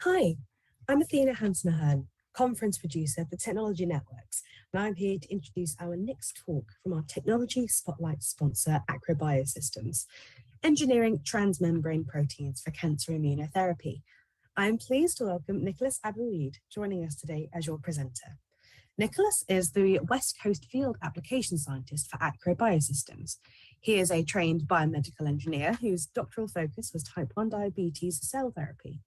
Hi, I'm Athena Hansen-Ahern, conference producer for Technology Networks, and I'm here to introduce our next talk from our Technology Spotlight sponsor, ACROBiosystems, engineering transmembrane proteins for cancer immunotherapy. I'm pleased to welcome Nicholas Abuid joining us today as your presenter. Nicholas is the West Coast Field Application Scientist for ACROBiosystems. He is a trained biomedical engineer whose doctoral focus was type 1 diabetes cell therapy.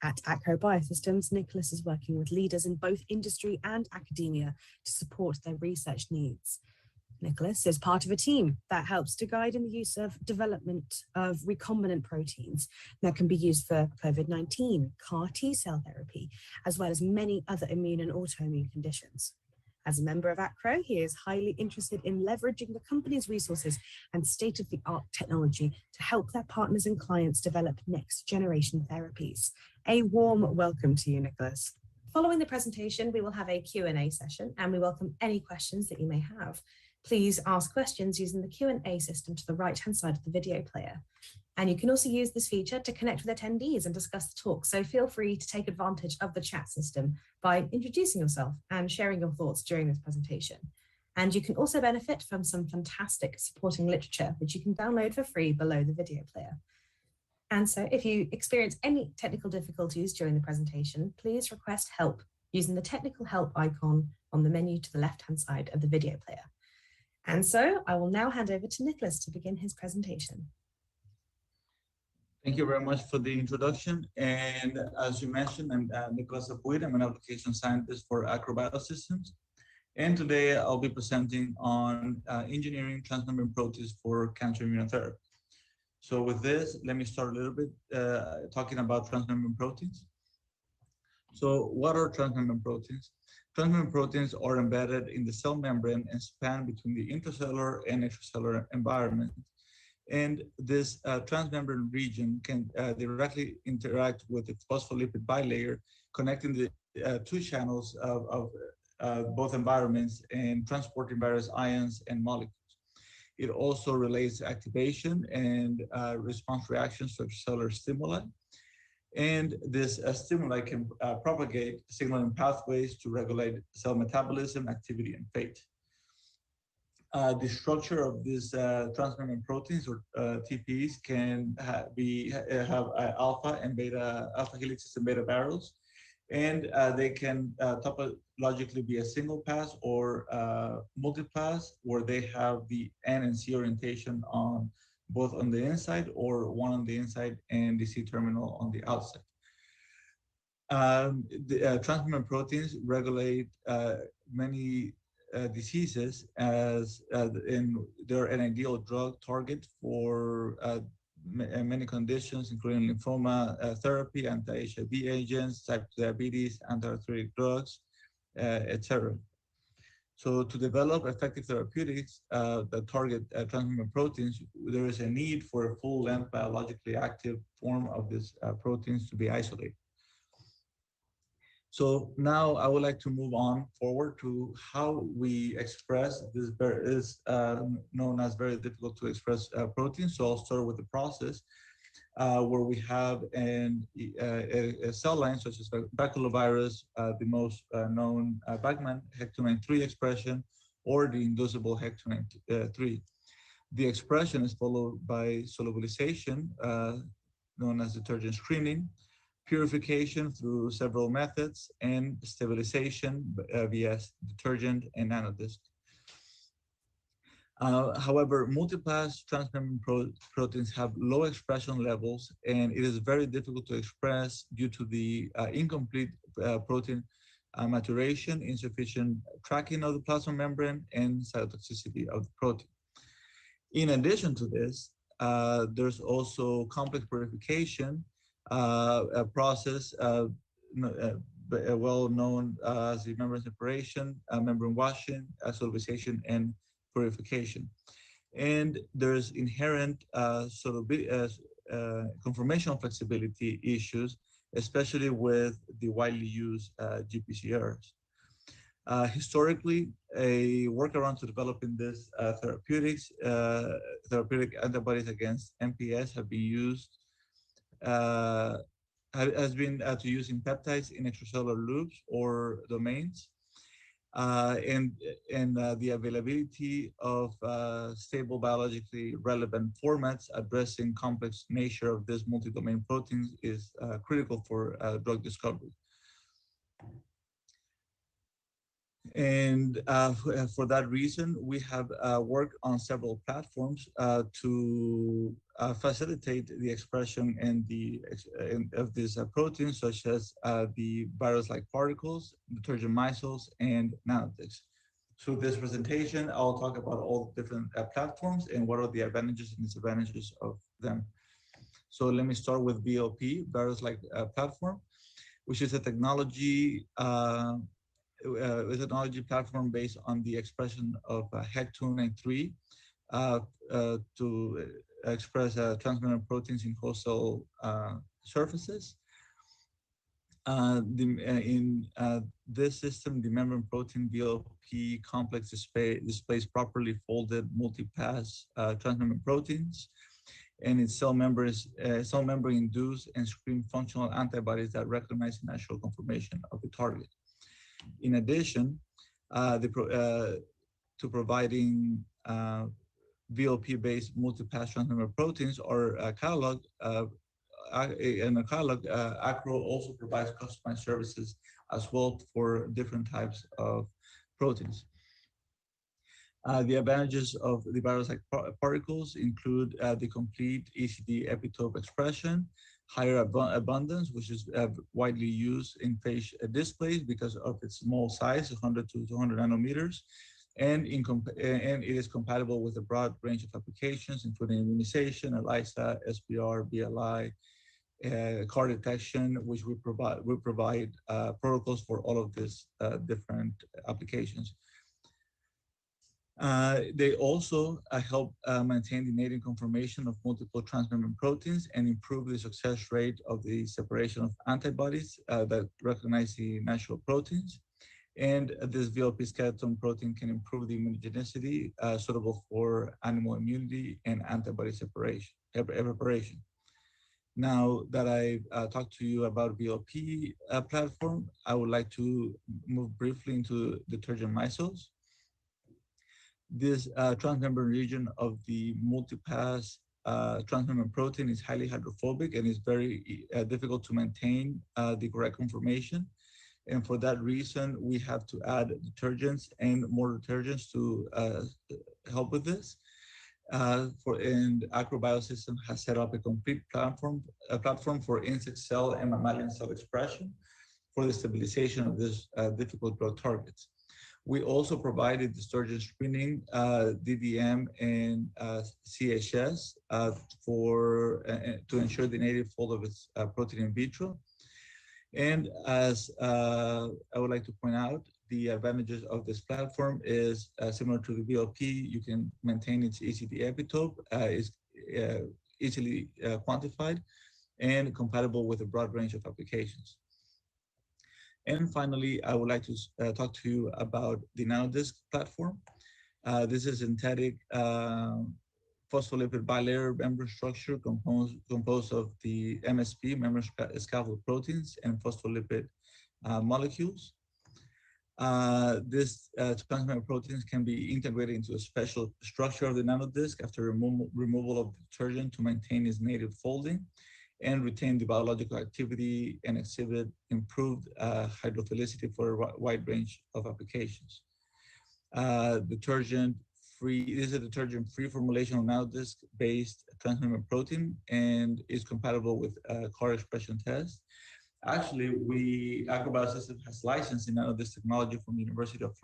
At ACROBiosystems, Nicholas is working with leaders in both industry and academia to support their research needs. Nicholas is part of a team that helps to guide in the use of development of recombinant proteins that can be used for COVID-19, CAR T-cell therapy, as well as many other immune and autoimmune conditions. As a member of ACRO, he is highly interested in leveraging the company's resources and state-of-the-art technology to help their partners and clients develop next-generation therapies. A warm welcome to you, Nicholas. Following the presentation, we will have a Q&A session, and we welcome any questions that you may have. Please ask questions using the Q&A system to the right-hand side of the video player. And you can also use this feature to connect with attendees and discuss the talk, so feel free to take advantage of the chat system by introducing yourself and sharing your thoughts during this presentation. And you can also benefit from some fantastic supporting literature, which you can download for free below the video player. And so if you experience any technical difficulties during the presentation, please request help using the technical help icon on the menu to the left-hand side of the video player. And so I will now hand over to Nicholas to begin his presentation. Thank you very much for the introduction. And as you mentioned, I'm Nicholas Abuid. I'm an application scientist for ACROBiosystems. And today I'll be presenting on engineering transmembrane proteins for cancer immunotherapy. So with this, let me start a little bit talking about transmembrane proteins. So what are transmembrane proteins? Transmembrane proteins are embedded in the cell membrane and span between the intracellular and extracellular environment. And this transmembrane region can directly interact with the phospholipid bilayer, connecting the two channels of both environments and transporting various ions and molecules. It also relates activation and response reactions to extracellular stimuli. And this stimuli can propagate signaling pathways to regulate cell metabolism, activity, and fate. The structure of these transmembrane proteins, or TPs, can have alpha and beta, alpha helices and beta barrels, and they can topologically be a single pass or multipass, where they have the N and C orientation on both on the inside, or one on the inside and the C terminal on the outside. The transmembrane proteins regulate many diseases, and they're an ideal drug target for many conditions, including lymphoma therapy, anti-HIV agents, type 2 diabetes, anti-arthritic drugs, etc. So to develop effective therapeutics that target transmembrane proteins, there is a need for a full-length biologically active form of these proteins to be isolated. So now I would like to move on forward to how we express this is known as very difficult to express protein. So I'll start with the process where we have a cell line such as baculovirus, the most known Bachman HEC293 expression, or the inducible HEC293. The expression is followed by solubilization, known as detergent screening, purification through several methods, and stabilization via detergent and nanodisc. However, multipass transmembrane proteins have low expression levels, and it is very difficult to express due to the incomplete protein maturation, insufficient tracking of the plasma membrane, and cytotoxicity of the protein. In addition to this, there's also complex purification, a process well known as the membrane separation, membrane washing, solubilization, and purification. And there's inherent conformational flexibility issues, especially with the widely used GPCRs. Historically, a workaround to developing this therapeutic antibodies against MPS have been used has been to using peptides in extracellular loops or domains, and the availability of stable biologically relevant formats addressing complex nature of this multi-domain proteins is critical for drug discovery. And for that reason, we have worked on several platforms to facilitate the expression of these proteins, such as the virus-like particles, detergent micelles, and nanodiscs. So this presentation, I'll talk about all the different platforms and what are the advantages and disadvantages of them. So let me start with VLP, virus-like platform, which is a technology platform based on the expression of HEC293 to express transmembrane proteins in host cell surfaces. In this system, the membrane protein VLP complex displays properly folded multipass transmembrane proteins, and its cell membrane induce and screen functional antibodies that recognize the natural conformation of the target. In addition, to providing VLP-based multipass transmembrane proteins or catalog, in a catalog, ACRO also provides customized services as well for different types of proteins. The advantages of the virus-like particles include the complete ECD epitope expression, higher abundance, which is widely used in phage displays because of its small size, 100 to 200 nanometers, and it is compatible with a broad range of applications, including immunization, ELISA, SPR, BLI, car detection, which we provide protocols for all of these different applications. They also help maintain the native conformation of multiple transmembrane proteins and improve the success rate of the separation of antibodies that recognize the natural proteins. And this VLP skeleton protein can improve the immunogenicity suitable for animal immunity and antibody evaporation. Now that I've talked to you about VLP platform, I would like to move briefly into detergent micelles. This transmembrane region of the multipass transmembrane protein is highly hydrophobic and is very difficult to maintain the correct conformation. And for that reason, we have to add detergents and more detergents to help with this. And ACROBiosystems has set up a complete platform for insect cell and mammalian cell expression for the stabilization of this difficult drug targets. We also provided detergent screening, DDM, and CHS to ensure the native fold of its protein in vitro. And as I would like to point out, the advantages of this platform is similar to the VLP. You can maintain its ECD epitope, is easily quantified, and compatible with a broad range of applications. And finally, I would like to talk to you about the Nanodisc platform. This is synthetic phospholipid bilayer membrane structure composed of the MSP, membrane scaffold proteins, and phospholipid molecules. This transmembrane proteins can be integrated into a special structure of the nanodisc after removal of the detergent to maintain its native folding and retain the biological activity and exhibit improved hydrophilicity for a wide range of applications. This is a detergent-free formulation of nanodisc-based transmembrane protein and is compatible with CAR expression test. Actually, ACROBiosystems has licensed the nanodisc technology from the University of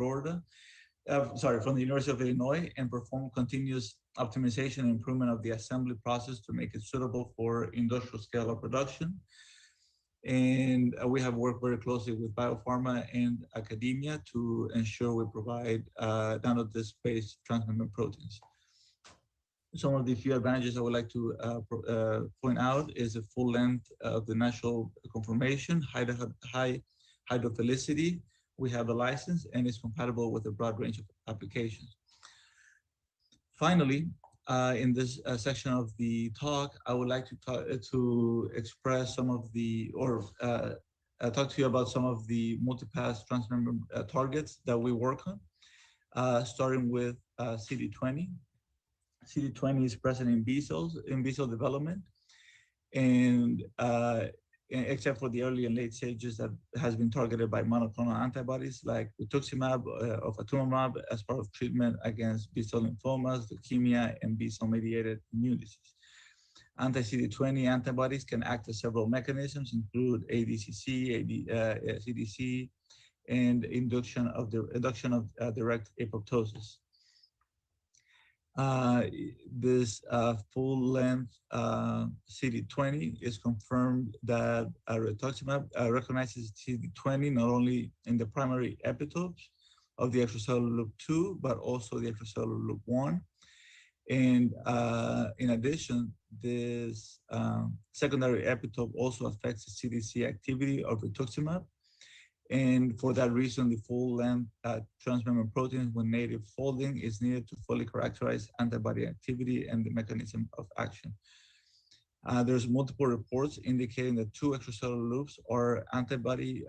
from the University of Illinois, and perform continuous optimization and improvement of the assembly process to make it suitable for industrial scale of production. And we have worked very closely with biopharma and academia to ensure we provide nanodisc-based transmembrane proteins. Some of the few advantages I would like to point out is the full length of the natural conformation, high hydrophilicity. We have a license and is compatible with a broad range of applications. Finally, in this section of the talk, I would like to to express some of the, or talk to you about some of the multipass transmembrane targets that we work on, starting with CD20. CD20 is present in B cells, in B cell development, and except for the early and late stages that has been targeted by monoclonal antibodies like rituximab or ofatumumab as part of treatment against B cell lymphomas, leukemia, and B cell mediated immune disease. Anti-CD20 antibodies can act as several mechanisms, include ADCC, CDC, and induction of direct apoptosis. This full-length CD20 is confirmed that rituximab recognizes CD20 not only in the primary epitopes of the extracellular loop 2, but also the extracellular loop 1. And in addition, this secondary epitope also affects the CDC activity of rituximab. And for that reason, the full-length transmembrane proteins with native folding is needed to fully characterize antibody activity and the mechanism of action. There's multiple reports indicating that two extracellular loops are antibody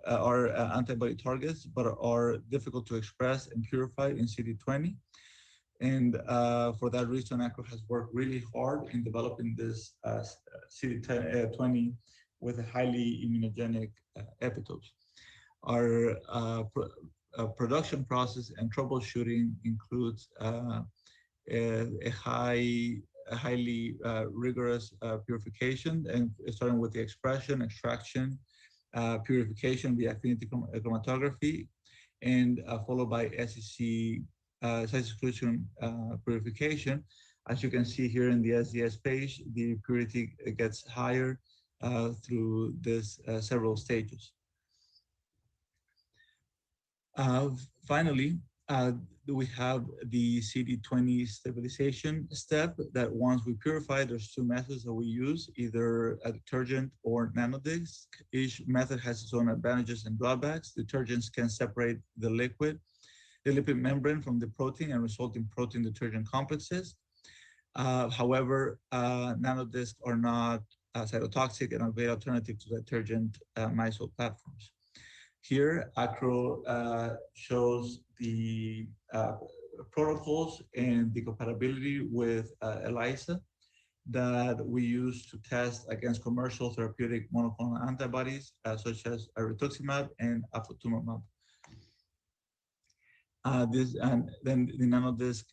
antibody targets, but are difficult to express and purify in CD20. And for that reason, ACRO has worked really hard in developing this CD20 with a highly immunogenic epitopes. Our production process and troubleshooting includes a highly rigorous purification, and starting with the expression, extraction, purification via affinity chromatography, and followed by SEC size exclusion purification. As you can see here in the SDS page, the purity gets higher through this several stages. Finally, we have the CD20 stabilization step that once we purify, there's two methods that we use, either a detergent or Nanodisc. Each method has its own advantages and drawbacks. Detergents can separate the lipid membrane from the protein and result in protein detergent complexes. However, Nanodiscs are not cytotoxic and are a great alternative to detergent micelle platforms. Here, ACRO shows the protocols and the compatibility with ELISA that we use to test against commercial therapeutic monoclonal antibodies, such as rituximab and ofatumumab. And then the Nanodisc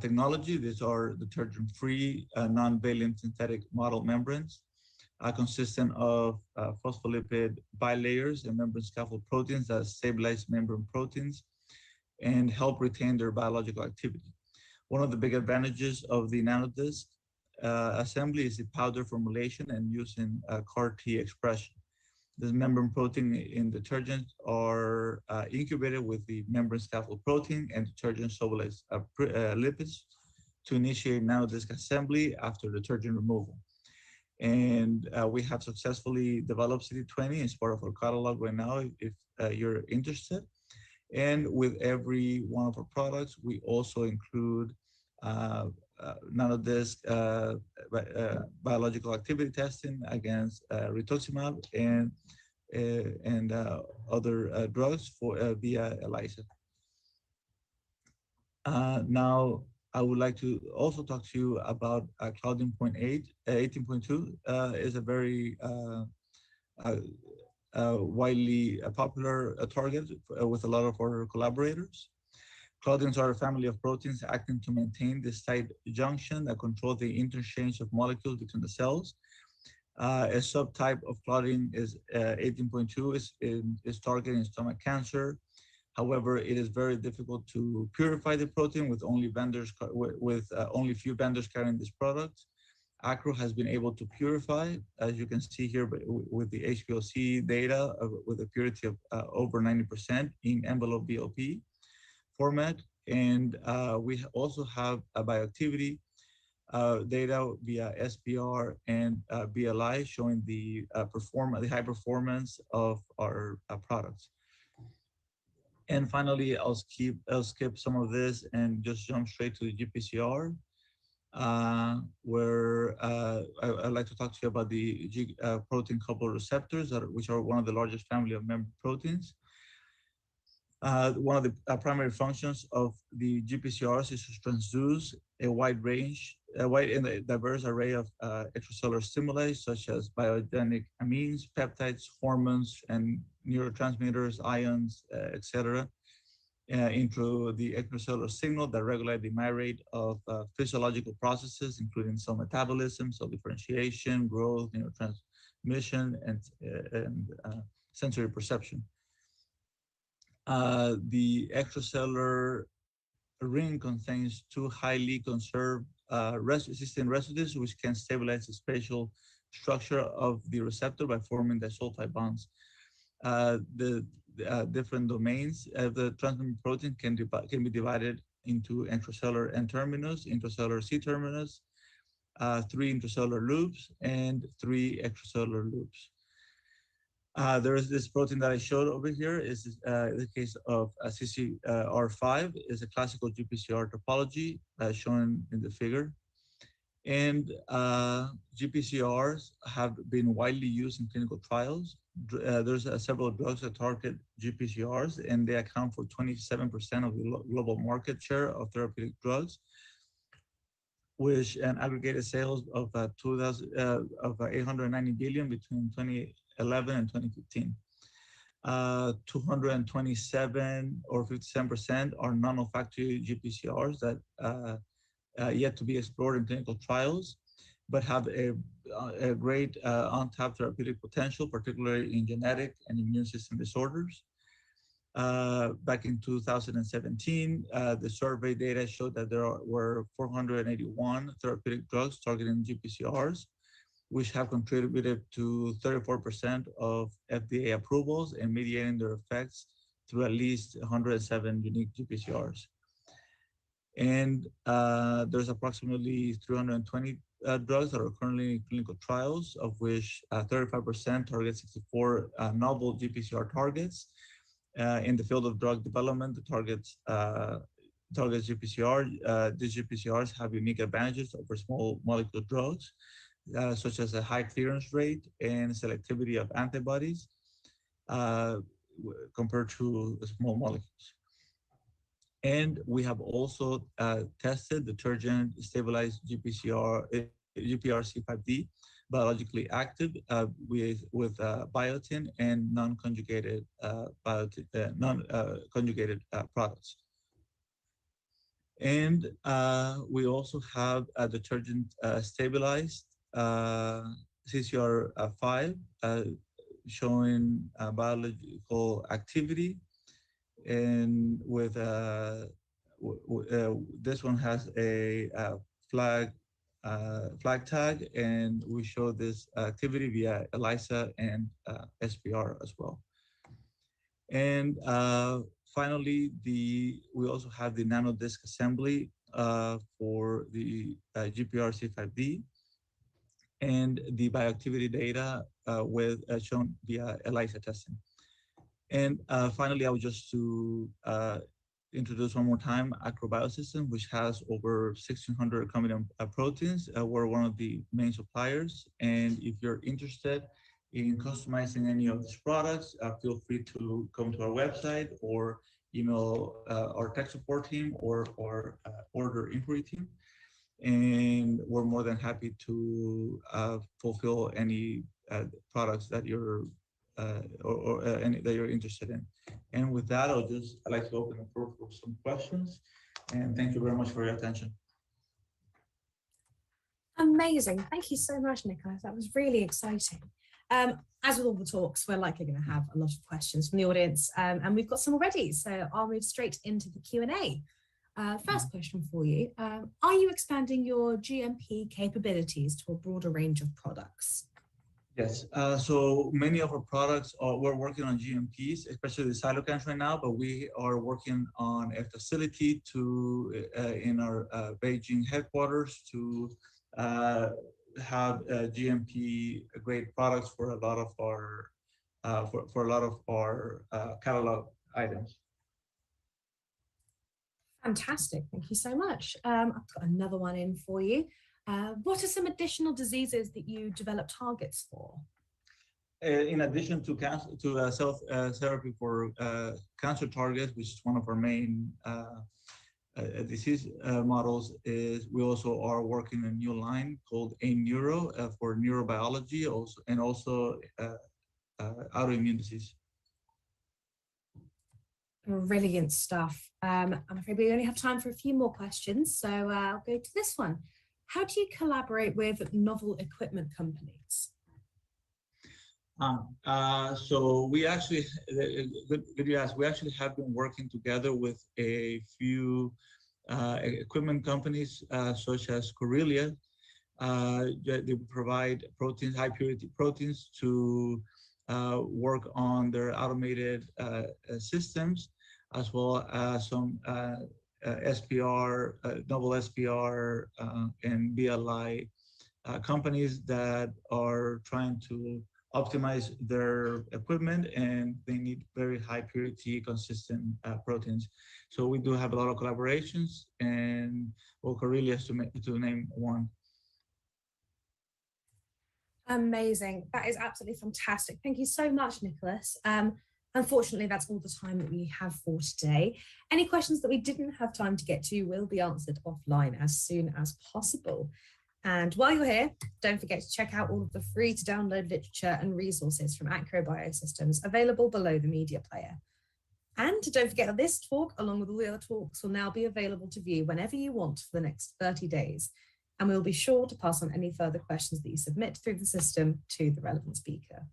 technology, these are detergent-free, non-valent synthetic model membranes consistent of phospholipid bilayers and membrane scaffold proteins that stabilize membrane proteins and help retain their biological activity. One of the big advantages of the Nanodisc assembly is the powder formulation and use in CAR-T expression. This membrane protein in detergents are incubated with the membrane scaffold protein and detergent solubilized lipids to initiate Nanodisc assembly after detergent removal. And we have successfully developed CD20 as part of our catalog right now, if you're interested. And with every one of our products, we also include Nanodisc biological activity testing against rituximab and other drugs for via ELISA. Now, I would like to also talk to you about Claudin 18.2 is a very widely popular target with a lot of our collaborators. Claudins are a family of proteins acting to maintain this tight junction that control the interchange of molecules between the cells. A subtype of Claudin is 18.2 is targeting stomach cancer. However, it is very difficult to purify the protein with only only few vendors carrying this product. ACRO has been able to purify, as you can see here, with the HPLC data with a purity of over 90% in envelope BLP format. And we also have a bioactivity data via SPR and BLI showing the high performance of our products. And finally, I'll skip some of this and just jump straight to the GPCR, where I'd like to talk to you about the protein coupled receptors, which are one of the largest family of membrane proteins. One of the primary functions of the GPCRs is to transduce a wide and diverse array of extracellular stimuli, such as biogenic amines, peptides, hormones, and neurotransmitters, ions, etc., into the extracellular signal that regulate the myriad of physiological processes, including cell metabolism, cell differentiation, growth, neurotransmission, and sensory perception. The extracellular ring contains two highly conserved cysteine residues, which can stabilize the spatial structure of the receptor by forming disulfide bonds. The different domains of the transmembrane protein can be divided into intracellular N-terminus, intracellular C-terminus, 3 intracellular loops, and 3 extracellular loops. There is this protein that I showed over here. Is the case of CCR5 is a classical GPCR topology shown in the figure. And GPCRs have been widely used in clinical trials. There's several drugs that target GPCRs, and they account for 27% of the global market share of therapeutic drugs, which an aggregated sales of 890 billion between 2011 and 2015. 227 or 57% are non-olfactory GPCRs that yet to be explored in clinical trials, but have a great untapped therapeutic potential, particularly in genetic and immune system disorders. Back in 2017, the survey data showed that there were 481 therapeutic drugs targeting GPCRs, which have contributed to 34% of FDA approvals and mediating their effects through at least 107 unique GPCRs. And there's approximately 320 drugs that are currently in clinical trials, of which 35% target 64 novel GPCR targets. In the field of drug development, the targets GPCR. These GPCRs have unique advantages over small molecule drugs, such as a high clearance rate and selectivity of antibodies compared to small molecules. And we have also tested Detergent stabilized GPRC5D, biologically active with biotin and non-conjugated products. And we also have a Detergent stabilized CCR5 showing biological activity, and with this one has a flag tag, and we show this activity via ELISA and SPR as well. And finally, we also have the Nanodisc assembly for the GPRC5D, and the bioactivity data shown via ELISA testing. And finally, I would just to introduce one more time ACROBiosystems, which has over 1,600 recombinant proteins. We're one of the main suppliers. And if you're interested in customizing any of these products, feel free to come to our website or email our tech support team or order inquiry team. And we're more than happy to fulfill any products that you're any that you're interested in. And with that, I'd like to open the floor for some questions. And thank you very much for your attention. Amazing. Thank you so much, Nicholas. That was really exciting. As with all the talks, we're likely going to have a lot of questions from the audience, and we've got some already. So I'll move straight into the Q&A. First question for you. Are you expanding your GMP capabilities to a broader range of products? Yes, so many of our products we're working on GMPs, especially the cytokines right now, but we are working on a facility in our Beijing headquarters to have GMP grade products for a lot of our catalog items. Fantastic. Thank you so much. I've got another one in for you. What are some additional diseases that you develop targets for? In addition to cancer, to cell therapy for cancer targets, which is one of our main disease models, is we also are working a new line called AIM-Neuro for neurobiology, also autoimmune disease. Brilliant stuff. I'm afraid we only have time for a few more questions, so I'll go to this one. How do you collaborate with novel equipment companies? So we actually, good you ask, we actually have been working together with a few equipment companies such as Corellia. They provide proteins, high purity proteins to work on their automated systems, as well as some SPR, double SPR and BLI companies that are trying to optimize their equipment, and they need very high purity, consistent proteins. So we do have a lot of collaborations, and well, Corellia to name one. Amazing. That is absolutely fantastic. Thank you so much, Nicholas. Unfortunately, that's all the time that we have for today. Any questions that we didn't have time to get to will be answered offline as soon as possible. And while you're here, don't forget to check out all of the free to download literature and resources from ACROBiosystems available below the media player. And don't forget that this talk, along with all the other talks, will now be available to view whenever you want for the next 30 days. And we'll be sure to pass on any further questions that you submit through the system to the relevant speaker.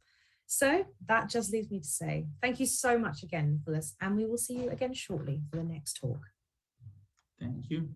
So that just leaves me to say thank you so much again, Nicholas, and we will see you again shortly for the next talk. Thank you.